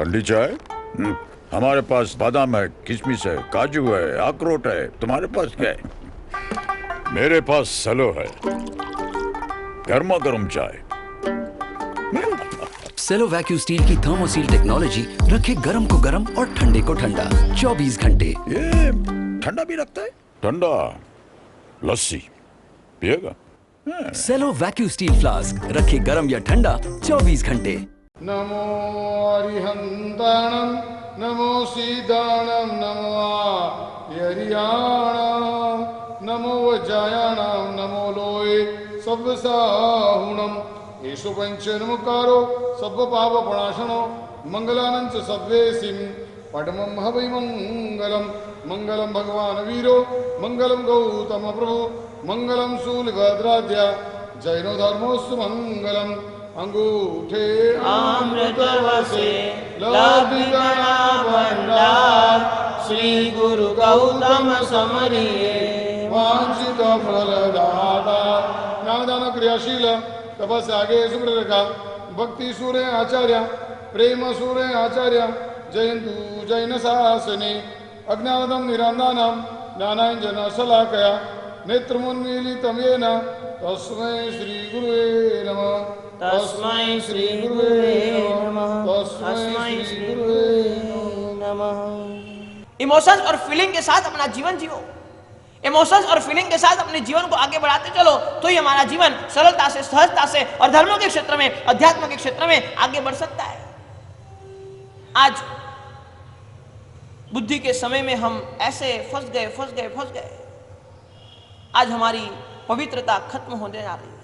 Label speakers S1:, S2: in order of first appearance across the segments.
S1: ठंडी चाय? हमारे पास बादाम है, किशमिश है, काजू है, अखरोट है। तुम्हारे पास क्या है? मेरे पास सेलो है, गर्मा गर्म चाय।
S2: सेलो वैक्यू स्टील की थर्मोसील टेक्नोलॉजी रखे गर्म को गर्म और ठंडे को ठंडा 24 घंटे।
S1: ये ठंडा भी रखता है? ठंडा लस्सी पिएगा?
S2: सेलो वैक्यू स्टील फ्लास्क रखे गर्म या ठंडा 24 घंटे।
S3: नमो अरिहंताणं नमो सीताणं नमो यरियाणं नमो वज्रायाणं नमो लोये सब्बसाहुणं येषु पंचनमुकारो सब्ब पाप प्रणाशनो मंगलानंच सब्वेसिं पडमं हवै मंगलम मंगलम भगवान वीरो मंगलम गौतम प्रभु मंगलम शूलभद्राद्या जैनो धर्मोस्तु मंगलम अंगूठे
S4: अमृत वसे लौकिकना भंडार श्री गुरु गौतम समरिये
S3: वांछित फलदाता ज्ञानदान क्रियाशील तपस्या आगे सुप्ररेखा भक्ति सूर्य आचार्य प्रेम सूर्य आचार्य जयंतु जैन शासने अज्ञानदम निरांदानम ज्ञानांजन शलाकया नेत्रमुन्मीलितं येन तस्मै श्री गुरुवे नमः
S4: तस्मै श्री गुरुवे नमः तस्मै श्री गुरुवे नमः।
S5: इमोशंस और फीलिंग के साथ अपना जीवन जियो, इमोशंस और फीलिंग के साथ अपने जीवन को आगे बढ़ाते चलो, तो ही हमारा जीवन सरलता से, सहजता से और धर्मों के क्षेत्र में, अध्यात्म के क्षेत्र में आगे बढ़ सकता है। आज बुद्धि के समय में हम ऐसे फंस गए। आज हमारी पवित्रता खत्म होने जा रही है।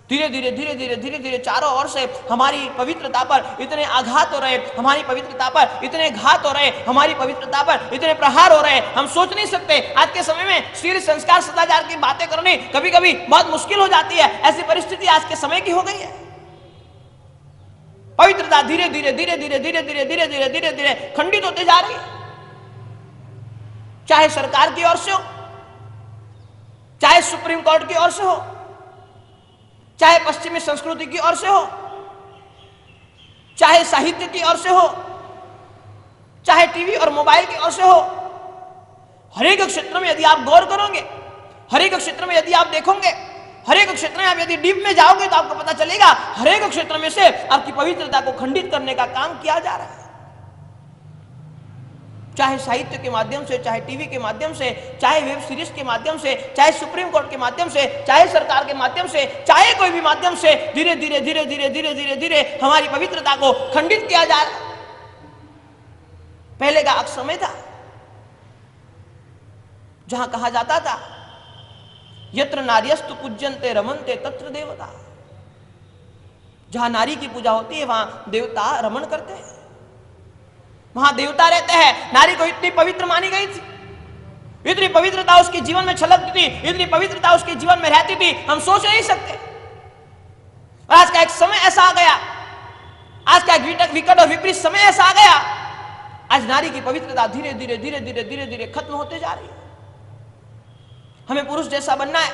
S5: धीरे धीरे चारों ओर से हमारी पवित्रता पर इतने आघात हो रहे, हमारी पवित्रता पर इतने घात हो रहे, हमारी पवित्रता पर इतने प्रहार हो रहे, हम सोच नहीं सकते। आज के समय में शील संस्कार सदाचार की बातें करनी कभी कभी बहुत मुश्किल हो जाती है। ऐसी परिस्थिति आज के समय की हो गई है। पवित्रता धीरे धीरे खंडित होते जा रही है, चाहे सरकार की ओर से हो, चाहे सुप्रीम कोर्ट की ओर से हो, चाहे पश्चिमी संस्कृति की ओर से हो, चाहे साहित्य की ओर से हो, चाहे टीवी और मोबाइल की ओर से हो। हर एक क्षेत्र में यदि आप गौर करोगे, हर एक क्षेत्र में यदि आप देखोगे, हर एक क्षेत्र में आप यदि डीप में जाओगे तो आपको पता चलेगा हर एक क्षेत्र में से आपकी पवित्रता को खंडित करने का काम किया जा रहा है। चाहे साहित्य के माध्यम से, चाहे टीवी के माध्यम से, चाहे वेब सीरीज के माध्यम से, चाहे सुप्रीम कोर्ट के माध्यम से, चाहे सरकार के माध्यम से, चाहे कोई भी माध्यम से, धीरे धीरे हमारी पवित्रता को खंडित किया जा रहा है। पहले का समय था जहां कहा जाता था यत्र नार्यस्तु पूज्यन्ते रमन्ते तत्र देवता। जहां नारी की पूजा होती है वहां देवता रमण करते हैं, वहां देवता रहते हैं। नारी को इतनी पवित्र मानी गई थी, इतनी पवित्रता उसके जीवन में छलकती थी, इतनी पवित्रता उसके जीवन में रहती थी, हम सोच नहीं सकते। और आज का एक समय ऐसा आ गया, आज का एक विकट और विपरीत समय ऐसा आ गया, आज नारी की पवित्रता धीरे धीरे खत्म होते जा रही है। हमें पुरुष जैसा बनना है,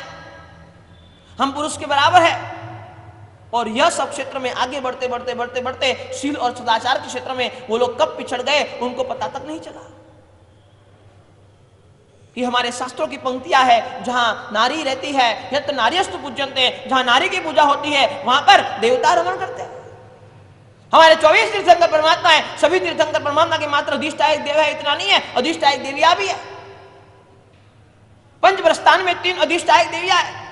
S5: हम पुरुष के बराबर है, और यह सब क्षेत्र में आगे बढ़ते शील और सदाचार के क्षेत्र में वो लोग कब पिछड़ गए उनको पता तक नहीं चला। ये हमारे शास्त्रों की पंक्तियां है, जहां नारी रहती है यत्र नार्यस्तु पूज्यन्ते, जहां नारी की पूजा होती है वहां पर देवता रमण करते हैं। हमारे 24 तीर्थंकर परमात्मा है, सभी तीर्थंकर परमात्मा के मात्र अधिष्ठायक देव है इतना नहीं है, अधिष्ठायक देवियां भी है। पंचप्रस्थान में 3 अधिष्ठायक देवियां है।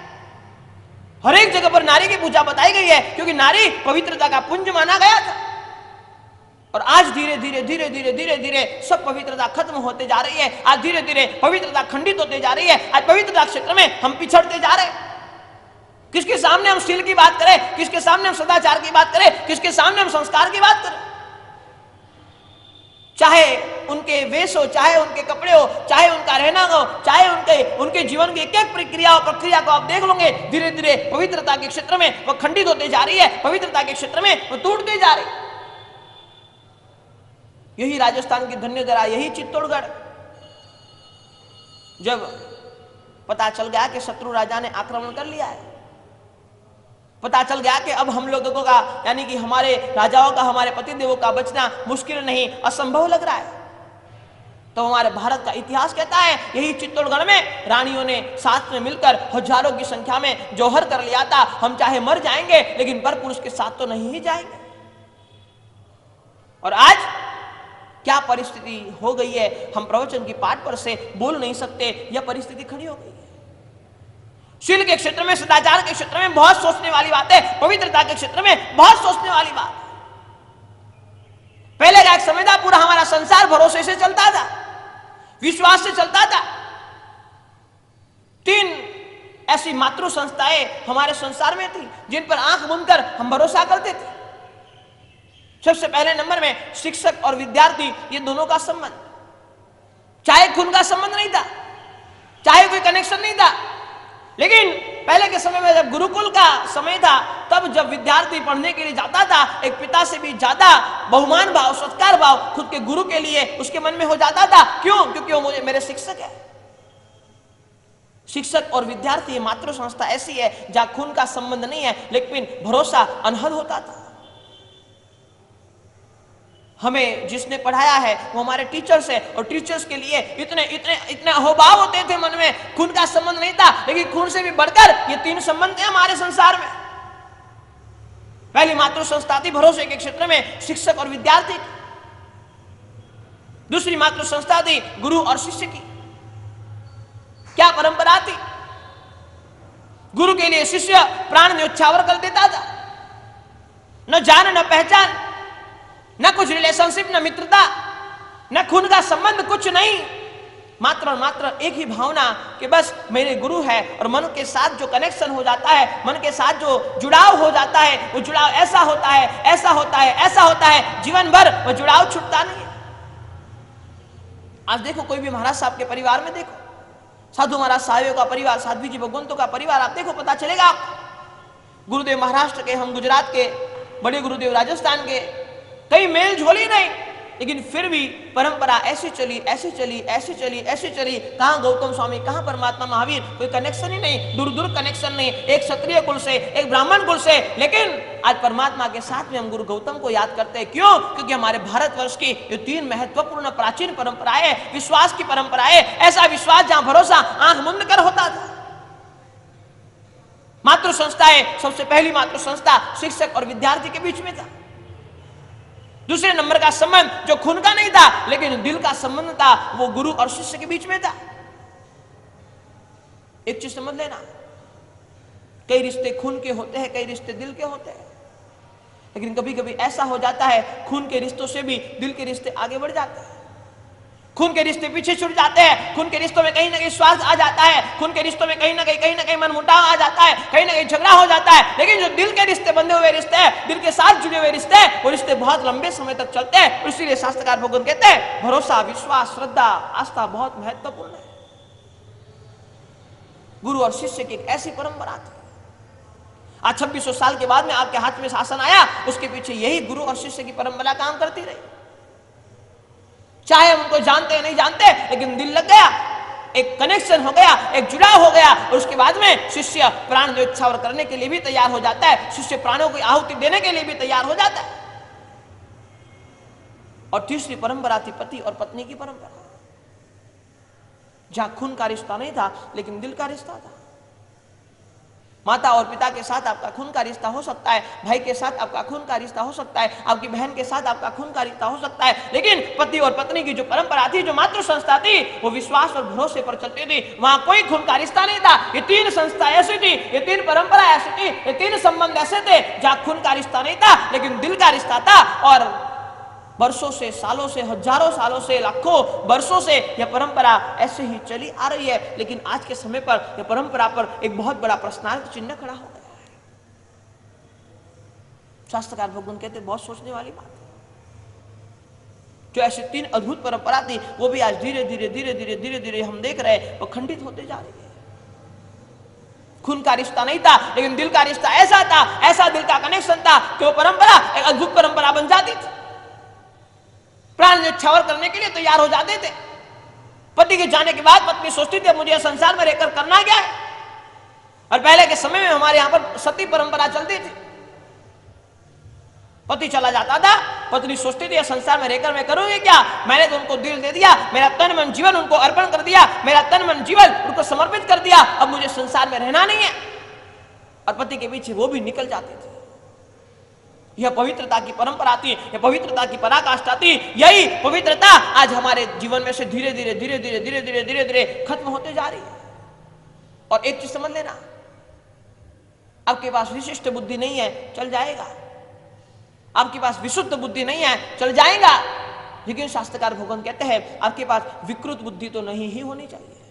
S5: हर एक जगह पर नारी की पूजा बताई गई है, क्योंकि नारी पवित्रता का पुंज माना गया था। और आज धीरे धीरे सब पवित्रता खत्म होते जा रही है। आज धीरे धीरे पवित्रता खंडित होते जा रही है। आज पवित्रता क्षेत्र में हम पिछड़ते जा रहे हैं। किसके सामने हम शील की बात करें, किसके सामने हम सदाचार की बात करें, किसके सामने हम संस्कार की बात करें। चाहे उनके वेश हो, चाहे उनके कपड़े हो, चाहे उनका रहना हो, चाहे उनके जीवन की एक प्रक्रिया को आप देख लोगे, धीरे धीरे पवित्रता के क्षेत्र में वो खंडित होते जा रही है, पवित्रता के क्षेत्र में वो टूटते जा रही है। यही राजस्थान की धन्यधरा, यही चित्तौड़गढ़, जब पता चल गया कि शत्रु राजा ने आक्रमण कर लिया है, पता चल गया कि अब हम लोगों का यानी कि हमारे राजाओं का, हमारे पतिदेवों का बचना मुश्किल नहीं, असंभव लग रहा है। तो हमारे भारत का इतिहास कहता है यही चित्तौड़गढ़ में रानियों ने साथ में मिलकर हजारों की संख्या में जौहर कर लिया था। हम चाहे मर जाएंगे लेकिन पर पुरुष के साथ तो नहीं ही जाएंगे। और आज क्या परिस्थिति हो गई है, हम प्रवचन की पाठ पर से बोल नहीं सकते। यह परिस्थिति खड़ी हो गई है। शील के क्षेत्र में, सदाचार के क्षेत्र में बहुत सोचने वाली बात है, पवित्रता के क्षेत्र में बहुत सोचने वाली बात है। पहले का एक समय था पूरा हमारा संसार भरोसे से चलता था, विश्वास से चलता था। 3 ऐसी मातृ संस्थाएं हमारे संसार में थी जिन पर आंख मूंदकर हम भरोसा करते थे। सबसे पहले नंबर में शिक्षक और विद्यार्थी, ये दोनों का संबंध, चाहे खून का संबंध नहीं था, चाहे कोई कनेक्शन नहीं था, लेकिन पहले के समय में जब गुरुकुल का समय था, तब जब विद्यार्थी पढ़ने के लिए जाता था, एक पिता से भी ज्यादा बहुमान भाव, सत्कार भाव खुद के गुरु के लिए उसके मन में हो जाता था। क्यों? क्योंकि वो मुझे मेरे शिक्षक है। शिक्षक और विद्यार्थी मातृ संस्था ऐसी है जहां खून का संबंध नहीं है, लेकिन भरोसा अनहद होता था। हमें जिसने पढ़ाया है वो हमारे टीचर्स है, और टीचर्स के लिए इतने इतने इतने अहोभाव होते थे मन में। खून का संबंध नहीं था, लेकिन खून से भी बढ़कर ये 3 संबंध थे हमारे संसार में। पहली मातृ संस्था थी भरोसे के क्षेत्र में शिक्षक और विद्यार्थी। दूसरी मातृ संस्था थी गुरु और शिष्य की। क्या परंपरा थी? गुरु के लिए शिष्य प्राण न्योछावर कर देता था। न जान न पहचान, न कुछ रिलेशनशिप, न मित्रता, न खून का संबंध, कुछ नहीं, मात्र और मात्र एक ही भावना कि बस मेरे गुरु है। और मन के साथ जो कनेक्शन हो जाता है, मन के साथ जो जुड़ाव हो जाता है, वो जुड़ाव ऐसा होता है, ऐसा होता है, ऐसा होता है, जीवन भर वो जुड़ाव छूटता नहीं है। आज देखो कोई भी महाराज साहब के परिवार में देखो, साधु महाराज साहब का परिवार, साध्वी जी भगवंतों का परिवार, आप देखो पता चलेगा आपको। गुरुदेव महाराष्ट्र के, हम गुजरात के, बड़े गुरुदेव राजस्थान के, कई मेल झोल ही नहीं, लेकिन फिर भी परंपरा ऐसी चली, ऐसी चली, ऐसी चली, ऐसी चली। कहां गौतम स्वामी, कहां परमात्मा महावीर, कोई कनेक्शन ही नहीं, दूर दूर कनेक्शन नहीं, एक क्षत्रिय कुल से, एक ब्राह्मण कुल से। लेकिन आज परमात्मा के साथ में हम गुरु गौतम को याद करते हैं। क्यों? क्योंकि हमारे भारतवर्ष की ये 3 महत्वपूर्ण प्राचीन परंपराएं, विश्वास की परंपराएं, ऐसा विश्वास जहां भरोसा आंख मूंद कर होता था। मातृ संस्थाएं, सबसे पहली मातृ संस्था शिक्षक और विद्यार्थी के बीच में था। दूसरे नंबर का संबंध जो खून का नहीं था, लेकिन दिल का संबंध था, वो गुरु और शिष्य के बीच में था। एक चीज समझ लेना, कई रिश्ते खून के होते हैं, कई रिश्ते दिल के होते हैं, लेकिन कभी कभी ऐसा हो जाता है खून के रिश्तों से भी दिल के रिश्ते आगे बढ़ जाते हैं। खून के रिश्ते पीछे छूट जाते हैं, खून के रिश्तों में कहीं ना कहीं स्वार्थ आ जाता है, खून के रिश्तों में कहीं ना कहीं मनमुटाव आ जाता है, कहीं ना कहीं झगड़ा हो जाता है। लेकिन जो दिल के रिश्ते बंधे हुए रिश्ते हैं, दिल के साथ जुड़े हुए रिश्ते हैं, वो रिश्ते बहुत लंबे समय तक चलते हैं। इसीलिए शास्त्रकार भगवान कहते हैं भरोसा, विश्वास, श्रद्धा, आस्था बहुत महत्वपूर्ण है। गुरु और शिष्य की एक ऐसी परंपरा थी। आज 2600 साल के बाद में आपके हाथ में शासन आया, उसके पीछे यही गुरु और शिष्य की परंपरा काम करती रही। चाहे हम उनको जानते हैं नहीं जानते, लेकिन दिल लग गया, एक कनेक्शन हो गया, एक जुड़ाव हो गया, और उसके बाद में शिष्य प्राण न्योछावर करने के लिए भी तैयार हो जाता है, शिष्य प्राणों की आहुति देने के लिए भी तैयार हो जाता है। और तीसरी परंपरा थी पति और पत्नी की परंपरा, जहां खून का रिश्ता नहीं था, लेकिन दिल का रिश्ता था। माता और पिता के साथ आपका खून का रिश्ता हो सकता है, भाई के साथ आपका खून का रिश्ता हो सकता है, आपकी बहन के साथ आपका खून का रिश्ता हो सकता है, लेकिन पति और पत्नी की जो परंपरा थी, जो मातृ संस्था थी, वो विश्वास और भरोसे पर चलती थी। वहां कोई खून का रिश्ता नहीं था। ये 3 संस्था ऐसी थी, ये 3 परंपरा ऐसी थी, ये 3 संबंध ऐसे थे जहां खून का रिश्ता नहीं था, लेकिन दिल का रिश्ता था। और वर्षों से, सालों से, हजारों सालों से, लाखों वर्षों से यह परंपरा ऐसे ही चली आ रही है। लेकिन आज के समय पर यह परंपरा पर एक बहुत बड़ा प्रश्नार्थ चिन्ह खड़ा हो गया है। शास्त्रकार भगवान कहते बहुत सोचने वाली बात है। जो ऐसी 3 अद्भुत परंपरा थी, वो भी आज धीरे धीरे धीरे धीरे धीरे धीरे हम देख रहे हैं वो खंडित होते जा रही है। खून का रिश्ता नहीं था, लेकिन दिल का रिश्ता ऐसा था, ऐसा दिल का कनेक्शन था कि वो परंपरा एक अद्भुत परंपरा बन जाती थी। प्राण न्योछावर करने के लिए तैयार हो जाते थे। पति के जाने के बाद पत्नी सोचती थी मुझे संसार में रहकर करना क्या है, और पहले के समय में हमारे यहां पर सती परंपरा चलती थी। पति चला जाता था, पत्नी सोचती थी संसार में रहकर मैं करूंगी क्या, मैंने तो उनको दिल दे दिया, मेरा तन मन जीवन उनको अर्पण कर दिया, मेरा तन मन जीवन उनको समर्पित कर दिया, अब मुझे संसार में रहना नहीं है। और पति के पीछे वो भी निकल जाते थे। यह पवित्रता की परंपरा थी, यह पवित्रता की पराकाष्ठा थी। यही पवित्रता आज हमारे जीवन में से धीरे धीरे धीरे धीरे धीरे धीरे धीरे धीरे खत्म होते जा रही है। और एक चीज समझ लेना, आपके पास विशिष्ट बुद्धि नहीं है, चल जाएगा। आपके पास विशुद्ध बुद्धि नहीं है, चल जाएगा। लेकिन शास्त्रकार भगवान कहते हैं आपके पास विकृत बुद्धि तो नहीं ही होनी चाहिए।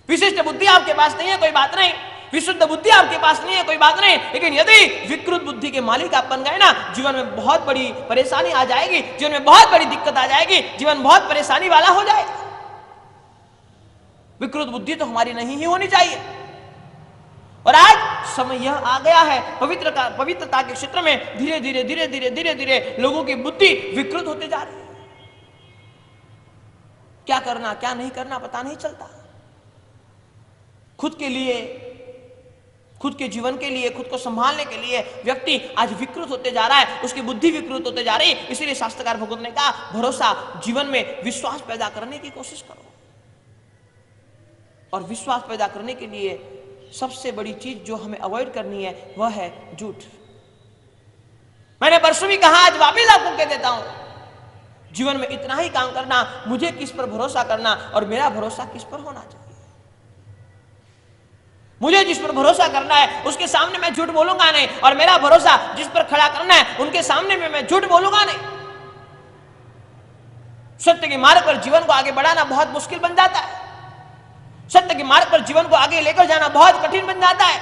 S5: विशिष्ट बुद्धि आपके पास नहीं है, कोई बात नहीं। विशुद्ध बुद्धि आपके पास नहीं है, कोई बात नहीं। लेकिन यदि विकृत बुद्धि के मालिक आप बन गए ना, जीवन में बहुत बड़ी परेशानी आ जाएगी, जीवन में बहुत बड़ी दिक्कत आ जाएगी, जीवन बहुत परेशानी वाला हो जाएगा। विकृत बुद्धि तो हमारी नहीं ही होनी चाहिए। और आज समय यह आ गया है, पवित्रता के क्षेत्र में धीरे धीरे धीरे धीरे धीरे धीरे लोगों की बुद्धि विकृत होते जा रही है। क्या करना क्या नहीं करना पता नहीं चलता। खुद के लिए, खुद के जीवन के लिए, खुद को संभालने के लिए व्यक्ति आज विकृत होते जा रहा है, उसकी बुद्धि विकृत होते जा रही है। इसीलिए शास्त्रकार भगवत ने कहा भरोसा, जीवन में विश्वास पैदा करने की कोशिश करो। और विश्वास पैदा करने के लिए सबसे बड़ी चीज जो हमें अवॉइड करनी है वह है झूठ। मैंने परसों भी कहा, आज वापिस आपको कह देता हूं, जीवन में इतना ही काम करना, मुझे किस पर भरोसा करना और मेरा भरोसा किस पर होना चाहिए। मुझे जिस पर भरोसा करना है उसके सामने मैं झूठ बोलूंगा नहीं, और मेरा भरोसा जिस पर खड़ा करना है उनके सामने में मैं झूठ बोलूंगा नहीं। सत्य के मार्ग पर जीवन को आगे बढ़ाना बहुत मुश्किल बन जाता है। सत्य के मार्ग पर जीवन को आगे लेकर जाना बहुत कठिन बन जाता है।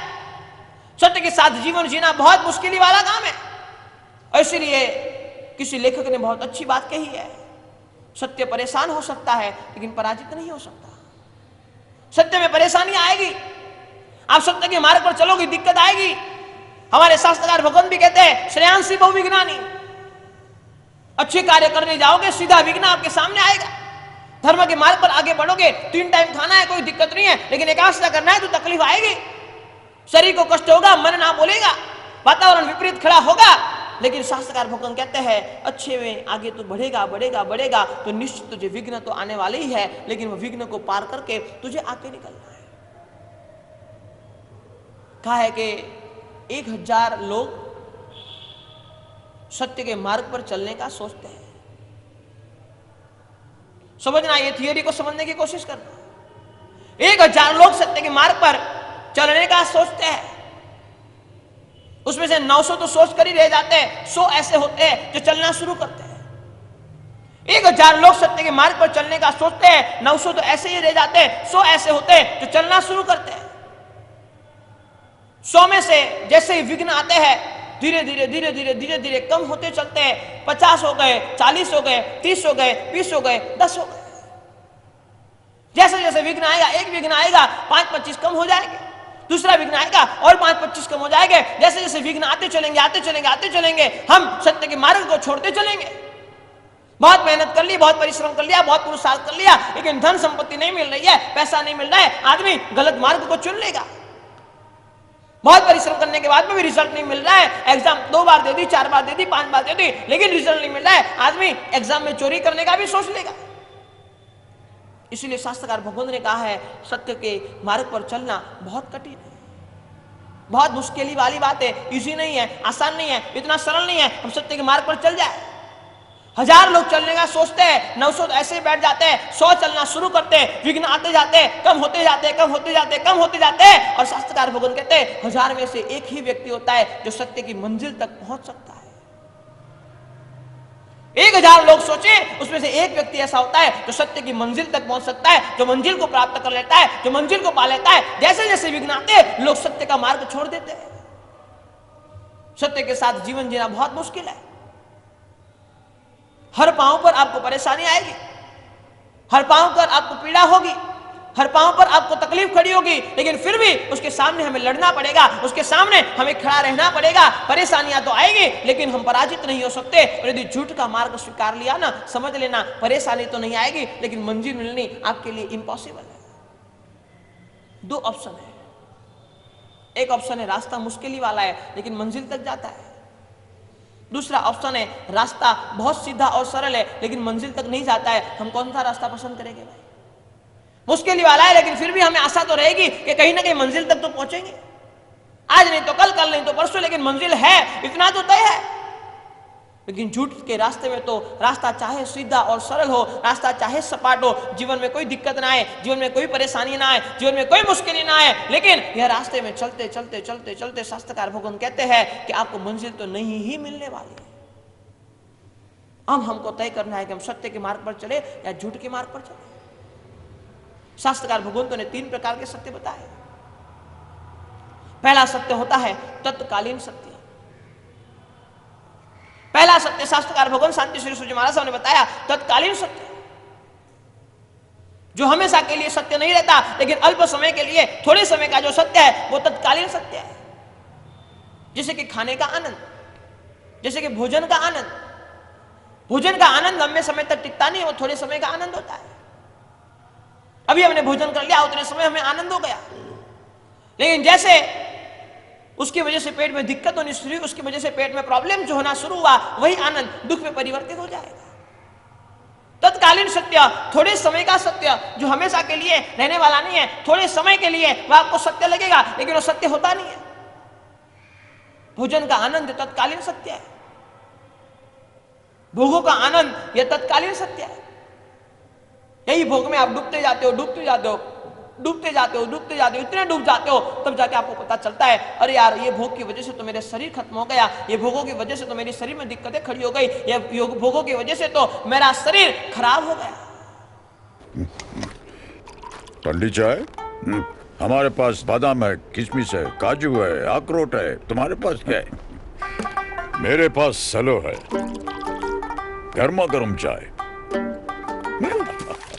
S5: सत्य के साथ जीवन जीना बहुत मुश्किल वाला काम है। और इसलिए किसी लेखक ने बहुत अच्छी बात कही है, सत्य परेशान हो सकता है लेकिन पराजित नहीं हो सकता। सत्य में परेशानी आएगी, आप सत्य के मार्ग पर चलोगे, दिक्कत आएगी। हमारे शास्त्रकार भगवान भी कहते हैं श्रेयांसी बहुविघ्नानि, अच्छे कार्य करने जाओगे सीधा विघ्न आपके सामने आएगा। धर्म के मार्ग पर आगे बढ़ोगे, 3 टाइम खाना है कोई दिक्कत नहीं है, लेकिन एकादशी करना है तो तकलीफ आएगी। शरीर को कष्ट होगा, मन ना बोलेगा, वातावरण विपरीत खड़ा होगा। लेकिन शास्त्रकार भगवान कहते हैं अच्छे में आगे तो बढ़ेगा बढ़ेगा बढ़ेगा तो निश्चित तुझे विघ्न तो आने वाले ही है, लेकिन वह विघ्न को पार करके तुझे आगे निकलना है। कहा है कि 1000 लोग सत्य के मार्ग पर चलने का सोचते हैं। समझना, ये थियरी को समझने की कोशिश करना। 1000 लोग सत्य के मार्ग पर चलने का सोचते हैं, उसमें से 900 तो सोच कर ही रह जाते हैं, 100 ऐसे होते हैं जो चलना शुरू करते हैं। 1000 लोग सत्य के मार्ग पर चलने का सोचते हैं, 900 तो ऐसे ही रह जाते हैं, 100 ऐसे होते हैं जो चलना शुरू करते हैं। 100 में से जैसे ही विघ्न आते हैं धीरे धीरे धीरे धीरे धीरे धीरे कम होते चलते हैं। 50 हो गए, 40 हो गए, 30 हो गए, 20 हो गए, 10 हो गए। जैसे जैसे विघ्न आएगा, एक विघ्न आएगा 5-25 कम हो जाएंगे, दूसरा विघ्न आएगा और 5-25 कम हो जाएंगे। जैसे जैसे विघ्न आते चलेंगे आते चलेंगे आते चलेंगे, हम सत्य के मार्ग को छोड़ते चलेंगे। बहुत मेहनत कर ली, बहुत परिश्रम कर लिया, बहुत पुरुषार्थ कर लिया, लेकिन धन संपत्ति नहीं मिल रही है, पैसा नहीं मिल रहा है, आदमी गलत मार्ग को चुन लेगा। बहुत परिश्रम करने के बाद में भी रिजल्ट नहीं मिल रहा है, एग्जाम 2 बार दे दी, 4 बार दे दी, 5 बार दे दी, लेकिन रिजल्ट नहीं मिल रहा है, आदमी एग्जाम में चोरी करने का भी सोच लेगा। इसलिए शास्त्रकार भगवान ने कहा है सत्य के मार्ग पर चलना बहुत कठिन है, बहुत मुश्किल वाली बात है, इजी नहीं है, आसान नहीं है, इतना सरल नहीं है हम सत्य के मार्ग पर चल जाए। 1000 लोग चलने का सोचते हैं, 900 तो ऐसे ही बैठ जाते हैं, 100 चलना शुरू करते हैं, विघ्न आते जाते हैं, कम होते जाते हैं, कम होते जाते हैं, कम होते जाते हैं। और शास्त्रकार भगवान कहते हैं 1000 में से एक ही व्यक्ति होता है जो सत्य की मंजिल तक पहुंच सकता है। 1000 लोग सोचे, उसमें से एक व्यक्ति ऐसा होता है जो सत्य की मंजिल तक पहुंच सकता है, जो मंजिल को प्राप्त कर लेता है, जो मंजिल को पा लेता है। जैसे जैसे विघ्न आते हैं लोग सत्य का मार्ग छोड़ देते हैं। सत्य के साथ जीवन जीना बहुत मुश्किल है। हर पांव पर आपको परेशानी आएगी, हर पांव पर आपको पीड़ा होगी, हर पांव पर आपको तकलीफ खड़ी होगी, लेकिन फिर भी उसके सामने हमें लड़ना पड़ेगा, उसके सामने हमें खड़ा रहना पड़ेगा। परेशानियां तो आएगी लेकिन हम पराजित नहीं हो सकते। और यदि झूठ का मार्ग स्वीकार लिया ना, समझ लेना परेशानी तो नहीं आएगी लेकिन मंजिल मिलनी आपके लिए इम्पॉसिबल है। 2 ऑप्शन है, एक ऑप्शन है रास्ता मुश्किल ही वाला है लेकिन मंजिल तक जाता है। दूसरा ऑप्शन है रास्ता बहुत सीधा और सरल है लेकिन मंजिल तक नहीं जाता है। हम कौन सा रास्ता पसंद करेंगे भाई? मुश्किल ही वाला है लेकिन फिर भी हमें आशा तो रहेगी कि कहीं ना कहीं मंजिल तक तो पहुंचेंगे, आज नहीं तो कल, कल नहीं तो परसों, लेकिन मंजिल है, इतना तो तय है। लेकिन झूठ के रास्ते में तो रास्ता चाहे सीधा और सरल हो, रास्ता चाहे सपाट हो, जीवन में कोई दिक्कत ना आए, जीवन में कोई परेशानी ना आए, जीवन में कोई मुश्किल ना आए, लेकिन यह रास्ते में चलते चलते चलते चलते शास्त्रकार भगवान कहते हैं कि आपको मंजिल तो नहीं ही मिलने वाली है। अब हमको तय करना है कि हम सत्य के मार्ग पर चले या झूठ के मार्ग पर चले। शास्त्रकार भगवंतों ने 3 प्रकार के सत्य बताए। पहला सत्य होता है तत्कालीन सत्य। पहला सत्य शास्त्रकार भगवान शांति श्री सूर्य महाराज साहब ने बताया तत्कालीन सत्य, जो हमेशा के लिए सत्य नहीं रहता लेकिन अल्प समय के लिए, थोड़े समय का जो सत्य है वो तत्कालीन सत्य है। जैसे कि खाने का आनंद, जैसे कि भोजन का आनंद। भोजन का आनंद लंबे समय तक टिकता नहीं, वो थोड़े समय का आनंद होता है। अभी हमने भोजन कर लिया, उतने समय हमें आनंद हो गया, लेकिन जैसे उसकी वजह से पेट में दिक्कत होनी शुरू हुई, उसकी वजह से पेट में प्रॉब्लम जो होना शुरू हुआ, वही आनंद दुख में परिवर्तित हो जाएगा। तत्कालीन सत्य, थोड़े समय का सत्य जो हमेशा के लिए रहने वाला नहीं है, थोड़े समय के लिए वह आपको सत्य लगेगा लेकिन वो सत्य होता नहीं है। भोजन का आनंद तत्कालीन सत्य है, भोगों का आनंद यह तत्कालीन सत्य है। यही भोग में आप डूबते जाते हो, डूबते जाते हो, डूबते जाते हो, डूबते जाते हो, इतने डूब जाते हो, तब जाके आपको पता चलता है अरे यार ये भोग की वजह से तो मेरा शरीर खत्म हो गया, ये भोगों की वजह से तो मेरे शरीर में दिक्कतें खड़ी हो गई, ये भोगों की वजह से तो मेरा शरीर खराब हो गया।
S1: ठंडी चाय? हमारे पास बादाम है, किशमिश है, काजू है, अखरोट है। तुम्हारे पास क्या है? मेरे पास सलो है, गर्मा गर्म चाय।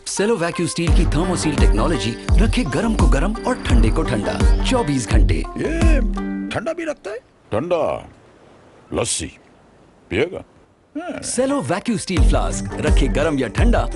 S2: सेलो वैक्यू स्टील की थर्मोसील टेक्नोलॉजी रखे गर्म को गर्म और ठंडे को ठंडा 24 घंटे।
S1: ये ठंडा भी रखता है? ठंडा लस्सी पिएगा?
S2: सेलो वैक्यू स्टील फ्लास्क रखे गर्म या ठंडा